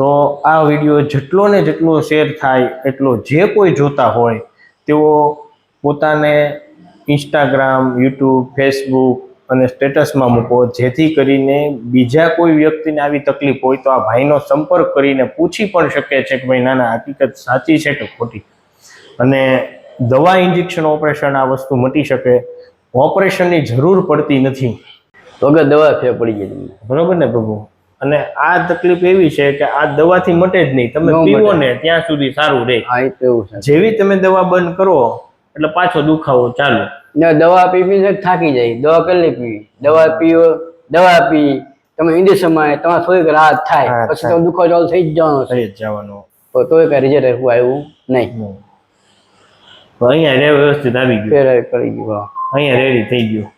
તો આ વિડીયો જેટલો ને જેટલો શેર થાય એટલો જે કોઈ જોતા હોય તેઓ પોતાને ઇન્સ્ટાગ્રામ, યુટ્યુબ, ફેસબુક અને સ્ટેટસમાં મૂકો, જેથી કરીને બીજા કોઈ વ્યક્તિને આવી તકલીફ હોય તો આ ભાઈનો સંપર્ક કરીને પૂછી પણ શકે છે કે ભાઈ નાના હકીકત સાચી છે કે ખોટી. અને દવા, ઇન્જેક્શન, ઓપરેશન આ વસ્તુ મટી શકે. ઓપરેશનની જરૂર પડતી નથી, વગર દવા ફેર પડી ગઈ. બરોબર ને પ્રભુ? અને આ તકલીફ એવી છે કે આ દવાથી મટે જ નહીં. તમે પીવો ને ત્યાં સુધી સારું રહે. જેવી તમે દવા બંધ કરો એટલે પાછો દુખાવો ચાલુ. દવા પીવીને થાકી જાય. દવા કેટલી પીવી? દવા પી તમે ઇન્જેક્શનમાં તમારે થોડીક રાહત થાય, પછી તો દુખાવો ચાલુ થઈ જ જવાનો. તો કઈ રિઝલ્ટ આવ્યું નહીં. અહીંયા વ્યવસ્થિત આવી ગયું, કરી ગયું, અહીંયા રેડી થઈ ગયું.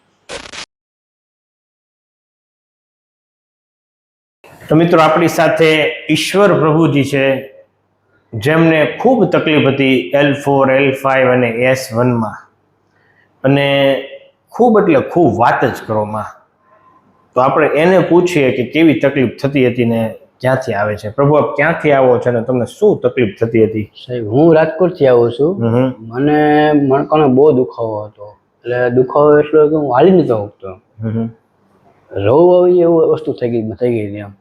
તો મિત્રો, આપણી સાથે ઈશ્વર પ્રભુજી છે, જેમને ખૂબ તકલીફ હતી L4, L5 અને S1માં, અને ખૂબ એટલે ખૂબ વાત જ કરવામાં. તો આપણે એને પૂછીએ કે કેવી તકલીફ થતી હતી ને ક્યાંથી આવે છે. પ્રભુ, આપ ક્યાંથી આવો છો ને તમને શું તકલીફ થતી હતી? સાહેબ, હું રાજકોટથી આવું છું. મને મણકાનો બહુ દુખાવો હતો. એટલે દુખાવો એટલો કે હું હાલી નતો શકતો. રોવ એવું વસ્તુ થઈ ગઈ એમ.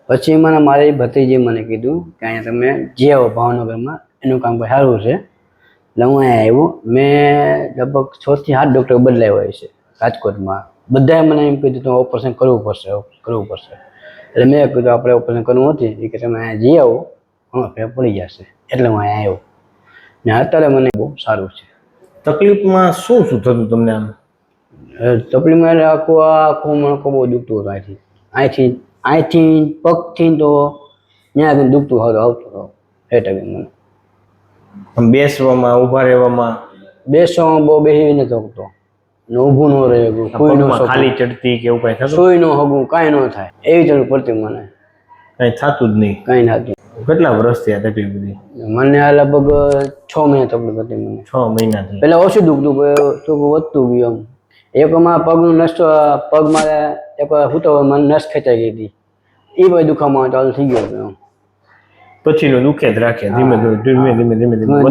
પછી મારી ભત્રીજીએ મને કીધું કે અહીંયા તમે જે આવો ભાવનગરમાં, એનું કામ કોઈ સારું છે. એટલે હું અહીંયા આવ્યો. મેં લગભગ 6 થી 7 ડૉક્ટર બદલાવ્યા હોય છે રાજકોટમાં. બધાએ મને એમ કીધું તમે ઓપરેશન કરવું પડશે. એટલે મેં કીધું આપણે ઓપરેશન કરવું નથી, કે તમે અહીંયા જઈ આવો, ફેર પડી જશે. એટલે હું અહીંયા આવ્યો ને અત્યારે મને બહુ સારું છે. તકલીફમાં શું થતું તમને? આમ તકલીફમાં આખું મણકો બહુ દુખતું હતું. અહીંથી પગથી તો ત્યાં દુખતું આવતું એ ટાઈમે મને. બેસવામાં, ઊભા રહેવામાં? બેસવામાં બહુ બેસી નથી શકતો, ઊભું ન રહે, ખાલી ચડતી કે એવું કઈ થતું? સુઈ ન હગું, કાંઈ ન થાય એવી જરૂર પડતી મને. કઈ થતું જ નહીં? કઈ થતું. કેટલા વર્ષથી આ તકલીફ હતી? મને આ લગભગ 6 મહિના તકલીફ હતી મને. 6 મહિનાથી? પેલા ઓછું દુખતું, વધતું ગયું. એક પગનું નસ, પગ મારે એક હું તો મને નસ ખેંચાઈ ગઈ હતી, એ બધું દુખાવામાં ચાલુ થઈ ગયો. પછીનું દુખે જ રાખે, ધીમે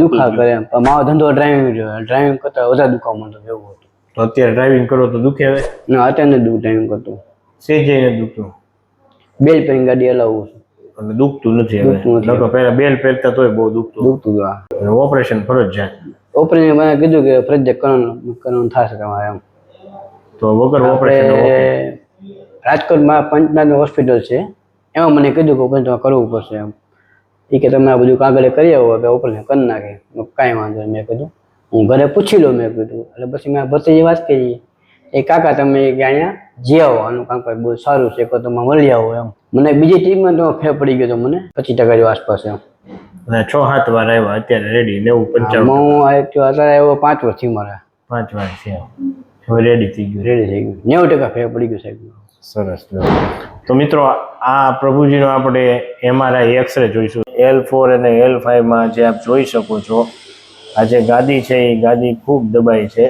દુખા કરે. મારો ધંધો ડ્રાઇવિંગ કરતા વધારે દુખાવા માંડતો એવું હતું. તો અત્યારે ડ્રાઇવિંગ કરો તો દુખે હવે? ના, અત્યારે ડ્રાઇવિંગ કરતું. સેજઈને દુખતું? બેલ પહેરીને ગાડી હલાવું છું અને દુખતું નથી હવે? પહેલા બેલ પહેરતા તોય બહુ દુખતું. ઓપરેશન ફરજિયાત? ઓપરેશન મને કીધું કે ફરજિયાત કરવાનું થશે તમારે એમ. તો વગર ઓપરેશન? રાજકોટમાં પંચનાથ હોસ્પિટલ છે, એમાં મને કીધું કે ઓપરેશન કરવું પડશે એમ. એ કે તમે આ બધું કાગળે કરી આવો કે ઓપરેશન કરી નાખે. કાંઈ વાંધો નહીં, મેં કીધું હું ઘરે પૂછી લઉં, મેં કીધું. એટલે પછી મેં ભત્રીજી વાત કરી, એ કાકા તમે કે અહીંયા જે આવો, આનું કામ કંઈ બહુ સારું છે, કે તમે મળી આવો એમ. મને બીજી ટ્રીટમેન્ટ ફેર પડી ગયો, મને 25% જેવો આસપાસ એમ. 6-7 વાર આવ્યા, અત્યારે રેડી? 90-95? હું અત્યારે આવ્યો 5 વર્ષથી મારે. 5 વાર છે, હવે રેડી થઈ ગયું? 90% ફેર પડી ગયું સાહેબ. સરસ. તો મિત્રો, આ પ્રભુજીનો આપણે MRI, એક્સરે જોઈશું. L4 અને L5માં જે આપ જોઈ શકો છો, આ જે ગાદી છે એ ગાદી ખૂબ દબાઈ છે.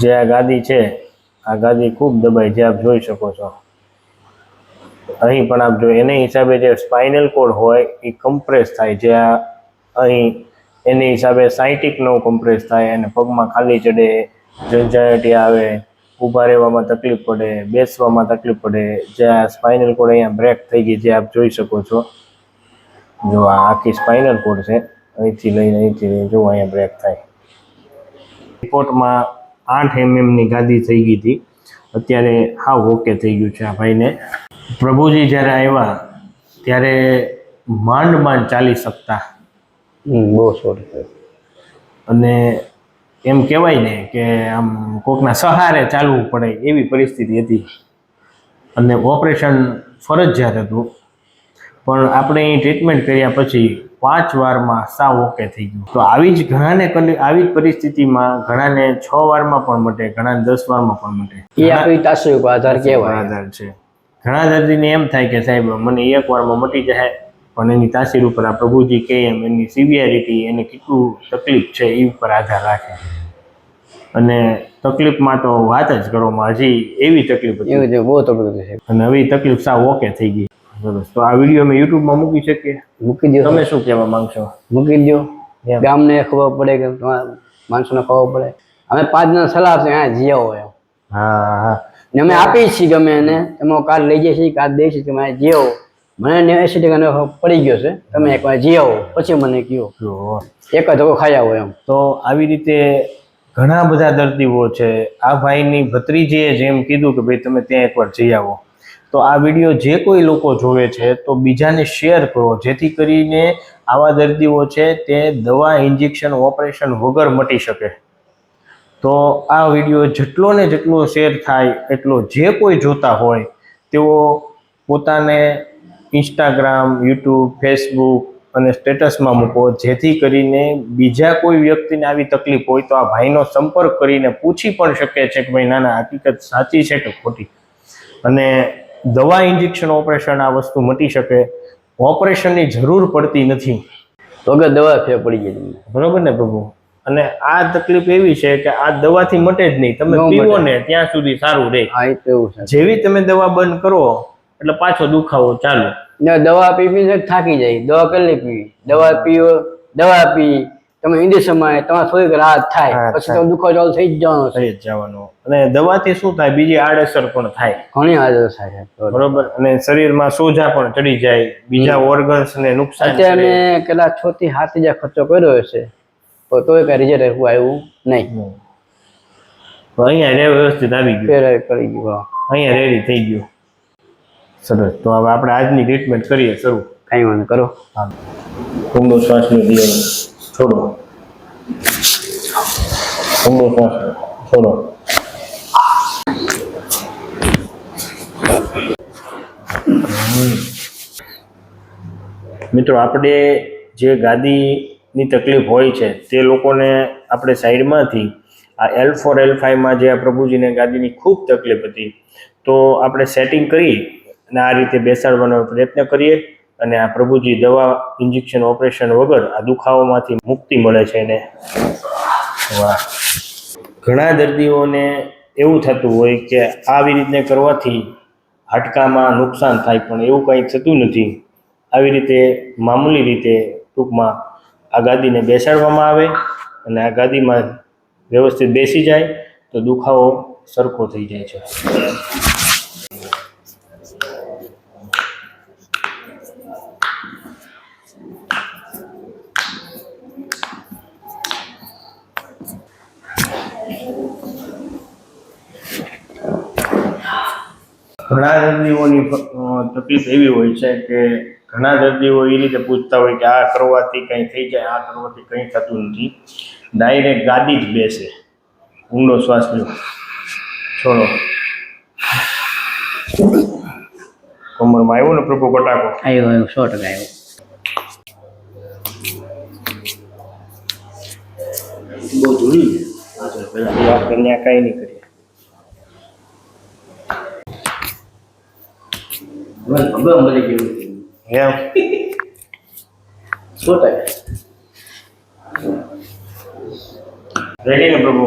જે આ ગાદી છે, આ ગાદી ખૂબ દબાઈ છે, આપ જોઈ શકો છો. અહીં પણ આપ જો, એને હિસાબે જે સ્પાઇનલ કોડ હોય એ કમ્પ્રેસ થાય. જે અહીં એની હિસાબે સાયટિક નવ કમ્પ્રેસ થાય, અને પગમાં ખાલી ચડે, ઝંઝાયટી આવે, ઊભા રહેવામાં તકલીફ પડે, બેસવામાં તકલીફ પડે. જે આ સ્પાઇનલ કોડ અહીંયા બ્રેક થઈ ગઈ, જે આપ જોઈ શકો છો. જો આ આખી સ્પાઇનલ કોડ છે, અહીંથી લઈને જો અહીંયા બ્રેક થાય. રિપોર્ટમાં 8 mm ગાદી થઈ ગઈ હતી, અત્યારે હાવ ઓકે થઈ ગયું છે આ ભાઈને. પ્રભુજી જ્યારે આવ્યા ત્યારે માંડ ચાલી શકતા. બહુ સોરી. અને એમ કહેવાય ને કે આમ કોકના સહારે ચાલવું પડે એવી પરિસ્થિતિ હતી, અને ઓપરેશન ફરજિયાત હતું. પણ આપણે અહીં ટ્રીટમેન્ટ કર્યા પછી 5 વારમાં સાવ ઓકે થઈ ગયું. તો આવી જ પરિસ્થિતિમાં ઘણાને 6 વારમાં પણ મટે, ઘણાને 10 વારમાં પણ મટે. એ આપણી તાસીર ઉપર આધાર છે. ઘણા દર્દીને એમ થાય કે સાહેબ મને 1 વારમાં મટી જાય, પણ એની તાસીર ઉપર આ પ્રભુજી કહે એમ એની સિવિયરિટી, એને કેટલું તકલીફ છે એ ઉપર આધાર રાખે. અને તકલીફમાં તો વાત જ કરવામાં, હજી એવી તકલીફ હતી, બહુ તકલીફ છે. અને હવે તકલીફ સાવ ઓકે થઈ ગઈ. સરસ. તો આ વિડીયો અમે યુટ્યુબમાં મૂકી શકીએ? મૂકી દો, તમે શું કહેવા માંગશો? મૂકી દો. એમ. ગામને ખબર પડે કે તમારા માણસોને ખબર પડે. અમે 5 જણા સલાહ આપશે હા જી આવો એમ. હા હા ને અમે આપીએ છીએ ગમે એને તમારો કાર્ડ લઈ જઈએ છીએ, કાર્ડ દઈએ છીએ કે મારે જી આવો. મને 80% પડી ગયો છે, તમે એકવાર જી આવો પછી મને કહો. જો એક જ ધક્કો ખાઈ આવો એમ. તો આવી રીતે ઘણા બધા દર્દીઓ છે. આ ભાઈની ભત્રીજીએ જેમ કીધું કે ભાઈ તમે ત્યાં એકવાર જઈ આવો, તો આ વિડીયો જે કોઈ લોકો જોવે છે તો બીજાને શેર કરો, જેથી કરીને આવા દર્દીઓ છે તે દવા, ઇન્જેક્શન, ઓપરેશન વગર મટી શકે. તો આ વિડીયો જેટલો ને જેટલો શેર થાય એટલો જે કોઈ જોતા હોય તેઓ પોતાને ઇન્સ્ટાગ્રામ, યુટ્યુબ, ફેસબુક અને સ્ટેટસમાં મૂકો, જેથી કરીને બીજા કોઈ વ્યક્તિને આવી તકલીફ હોય તો આ ભાઈનો સંપર્ક કરીને પૂછી પણ શકે છે કે ભાઈ નાના હકીકત સાચી છે કે ખોટી. અને દવા, ઇન્જેક્શન, ઓપરેશન આ વસ્તુ મટી શકે. ઓપરેશનની જરૂર પડતી નથી. વગર દવા ફેર પડી જાય તમને. બરોબર ને પ્રભુ? અને આ તકલીફ એવી છે કે આ દવાથી મટે જ નહીં. તમે ન પીવો મટે. ને ત્યાં સુધી સારું રહે. હા એ તો એવું છે. જેવી તમે દવા બંધ કરો એટલે પાછો દુખાવો ચાલુ. ને દવા પી થાકી જાય, દવા કેટલી પીવી, દવા પી તમે ઇન્જેક્શનમાં તમારે થોડીક રાહત થાય, રાહત પછી થાય. તો દુખાવો ચાલુ થઈ જ જવાનો છે. થઈ જ જવાનું. અને દવાથી શું થાય, બીજી આડઅસર પણ થાય. ઘણી આદત થાય છે. બરોબર. અને શરીરમાં સોજા પણ ચડી જાય, બીજા ઓર્ગન્સ ને નુકસાન અત્યારે કરે. મેં કેટલા 6 થી 7 હજાર ખર્ચો કર્યો હશે તો તોય કઈ રિઝલ્ટ એવું આવ્યું નહીં. તો અહીંયા રે વ્યવસ્થિત આવી ગયું, ફેર કરી ગયું. અહીંયા રેડી થઈ ગયું. સરસ. તો હવે આપણે આજની ટ્રીટમેન્ટ કરીએ શરૂ. કઈ વાંધો કરો. હા. ઊંડો શ્વાસ લો, છોડો. ઊંડો શ્વાસ છોડો. મિત્રો, આપણે જે ગાદીની તકલીફ હોય છે તે લોકોને આપણે સાઈડમાંથી આ L4 L5માં જે આ પ્રભુજીને ગાદીની ખૂબ તકલીફ હતી, તો આપણે સેટિંગ કરી અને આ રીતે બેસાડવાનો પ્રયત્ન કરીએ. અને આ પ્રભુજી દવા, ઇન્જેક્શન, ઓપરેશન વગર આ દુખાવામાંથી મુક્તિ મળે છે એને. વાહ. ઘણા દર્દીઓને એવું થતું હોય કે આવી રીતે કરવાથી હાડકામાં નુકસાન થાય, પણ એવું કંઈ થતું નથી. આવી રીતે મામૂલી રીતે ટૂંકમાં આ ગાદીને બેસાડવામાં આવે અને આ ગાદીમાં વ્યવસ્થિત બેસી જાય તો દુખાવો સરખો થઈ જાય છે. ઘણા દર્દીઓની તકલીફ એવી હોય છે કે ઘણા દર્દીઓ એ રીતે પૂછતા હોય કે આ કરવાથી કંઈ થઈ જાય, આ કરવાથી કંઈ થતું નથી. ડાયરેક્ટ ગાદી જ બેસે. ઊંડો શ્વાસ લો, છોડો. કમરમાં આવ્યો ને પ્રભુ કટાકો? આવ્યો 100% આવ્યો. બહુ ધૂળી પેલા આપણે ત્યાં કાંઈ નહીં કરીએ. ભગવાન મળી ગયું એમ 100%. રેડી ને પ્રભુ?